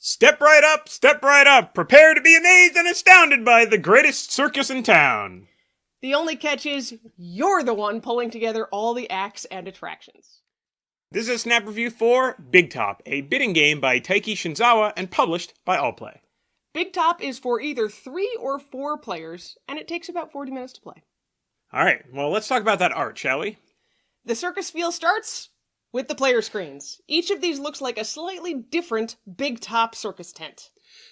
Step right up, prepare to be amazed and astounded by the greatest circus in town. The only catch is, you're the one pulling together all the acts and attractions. This is a Snap Review for Big Top, a bidding game by Taiki Shinzawa and published by Allplay. Big Top is for either 3 or 4 players, and it takes about 40 minutes to play. Alright, well let's talk about that art, shall we? The circus feel starts with the player screens. Each of these looks like a slightly different Big Top circus tent.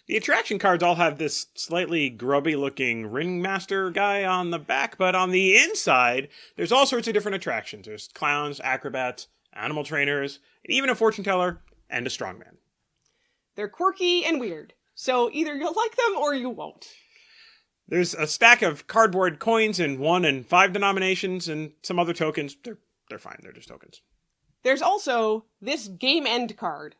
The attraction cards all have this slightly grubby-looking ringmaster guy on the back, but on the inside, there's all sorts of different attractions. There's clowns, acrobats, animal trainers, and even a fortune teller, and a strongman. They're quirky and weird, so either you'll like them or you won't. There's a stack of cardboard coins in 1 and 5 denominations, and some other tokens. They're fine, they're just tokens. There's also this game end card.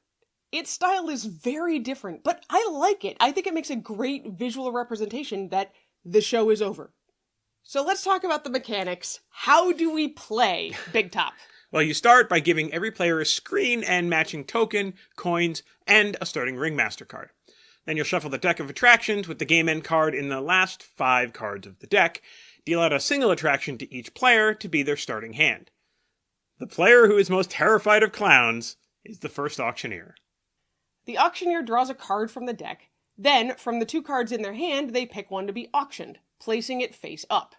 Its style is very different, but I like it. I think it makes a great visual representation that the show is over. So let's talk about the mechanics. How do we play Big Top? Well, you start by giving every player a screen and matching token, coins, and a starting ringmaster card. Then you'll shuffle the deck of attractions with the game end card in the last 5 cards of the deck. Deal out a single attraction to each player to be their starting hand. The player who is most terrified of clowns is the first auctioneer. The auctioneer draws a card from the deck. Then, from the 2 cards in their hand, they pick one to be auctioned, placing it face up.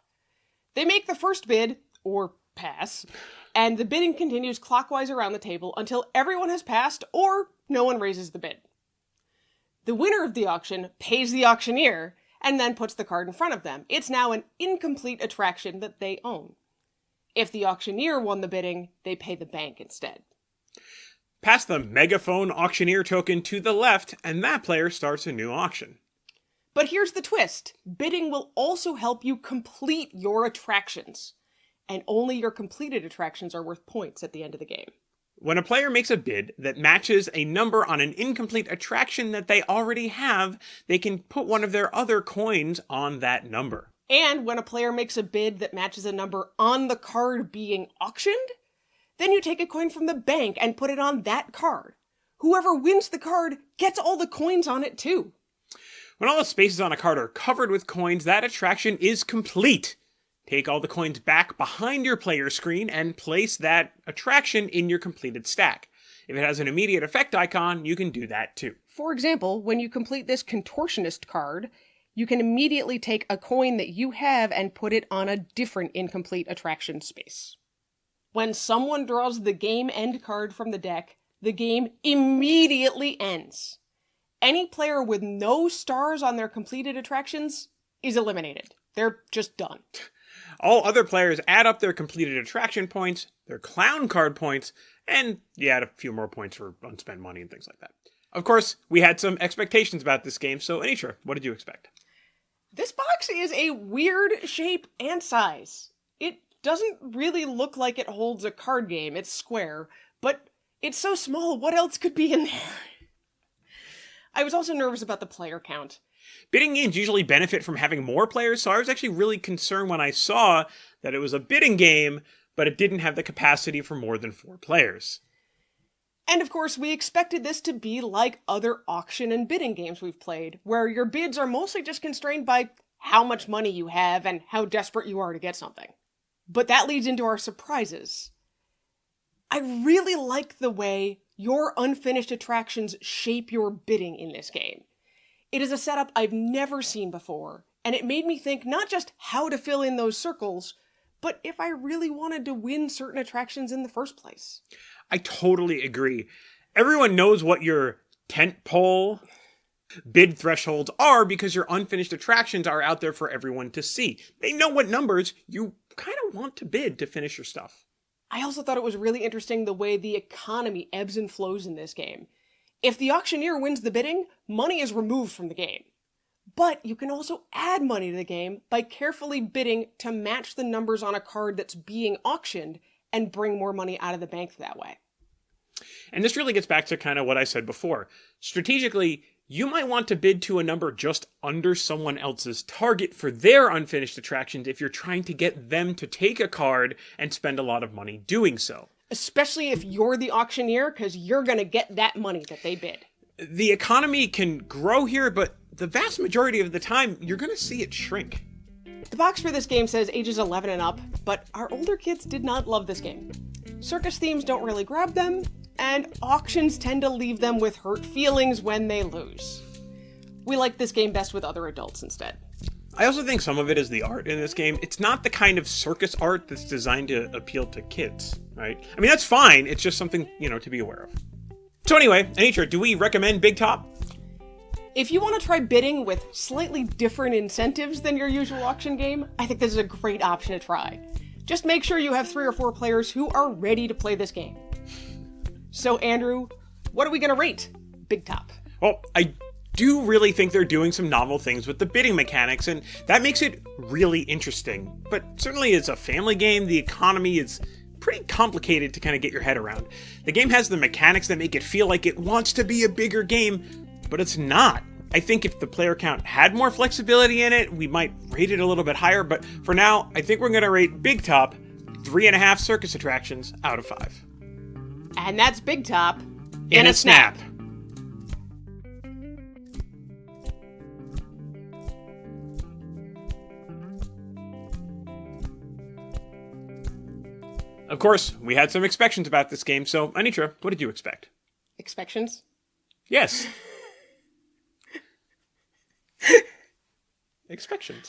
They make the first bid, or pass, and the bidding continues clockwise around the table until everyone has passed or no one raises the bid. The winner of the auction pays the auctioneer and then puts the card in front of them. It's now an incomplete attraction that they own. If the auctioneer won the bidding, they pay the bank instead. Pass the megaphone auctioneer token to the left, and that player starts a new auction. But here's the twist. Bidding will also help you complete your attractions. And only your completed attractions are worth points at the end of the game. When a player makes a bid that matches a number on an incomplete attraction that they already have, they can put one of their other coins on that number. And when a player makes a bid that matches a number on the card being auctioned, then you take a coin from the bank and put it on that card. Whoever wins the card gets all the coins on it too. When all the spaces on a card are covered with coins, that attraction is complete. Take all the coins back behind your player screen and place that attraction in your completed stack. If it has an immediate effect icon, you can do that too. For example, when you complete this contortionist card, you can immediately take a coin that you have and put it on a different incomplete attraction space. When someone draws the game end card from the deck, the game immediately ends. Any player with no stars on their completed attractions is eliminated. They're just done. All other players add up their completed attraction points, their clown card points, and you add a few more points for unspent money and things like that. Of course, we had some expectations about this game, so Anisha, what did you expect? This box is a weird shape and size. It doesn't really look like it holds a card game. It's square, but it's so small, what else could be in there? I was also nervous about the player count. Bidding games usually benefit from having more players, so I was actually really concerned when I saw that it was a bidding game, but it didn't have the capacity for more than 4 players. And of course, we expected this to be like other auction and bidding games we've played, where your bids are mostly just constrained by how much money you have and how desperate you are to get something. But that leads into our surprises. I really like the way your unfinished attractions shape your bidding in this game. It is a setup I've never seen before, and it made me think not just how to fill in those circles, but if I really wanted to win certain attractions in the first place. I totally agree. Everyone knows what your tentpole bid thresholds are because your unfinished attractions are out there for everyone to see. They know what numbers you kind of want to bid to finish your stuff. I also thought it was really interesting the way the economy ebbs and flows in this game. If the auctioneer wins the bidding, money is removed from the game. But you can also add money to the game by carefully bidding to match the numbers on a card that's being auctioned and bring more money out of the bank that way. And this really gets back to kind of what I said before. Strategically, you might want to bid to a number just under someone else's target for their unfinished attractions if you're trying to get them to take a card and spend a lot of money doing so. Especially if you're the auctioneer, because you're going to get that money that they bid. The economy can grow here, but the vast majority of the time, you're going to see it shrink. The box for this game says ages 11 and up, but our older kids did not love this game. Circus themes don't really grab them, and auctions tend to leave them with hurt feelings when they lose. We like this game best with other adults instead. I also think some of it is the art in this game. It's not the kind of circus art that's designed to appeal to kids, right? I mean, that's fine. It's just something, to be aware of. So anyway, Anitra, do we recommend Big Top? If you want to try bidding with slightly different incentives than your usual auction game, I think this is a great option to try. Just make sure you have 3 or 4 players who are ready to play this game. So Andrew, what are we going to rate Big Top? Well, I do really think they're doing some novel things with the bidding mechanics, and that makes it really interesting. But certainly as a family game, the economy is pretty complicated to kind of get your head around. The game has the mechanics that make it feel like it wants to be a bigger game, but it's not. I think if the player count had more flexibility in it, we might rate it a little bit higher, but for now, I think we're going to rate Big Top 3.5 circus attractions out of 5. And that's Big Top In a snap. Of course, we had some expectations about this game, so Anitra, what did you expect? Expectations? Yes. Expectations.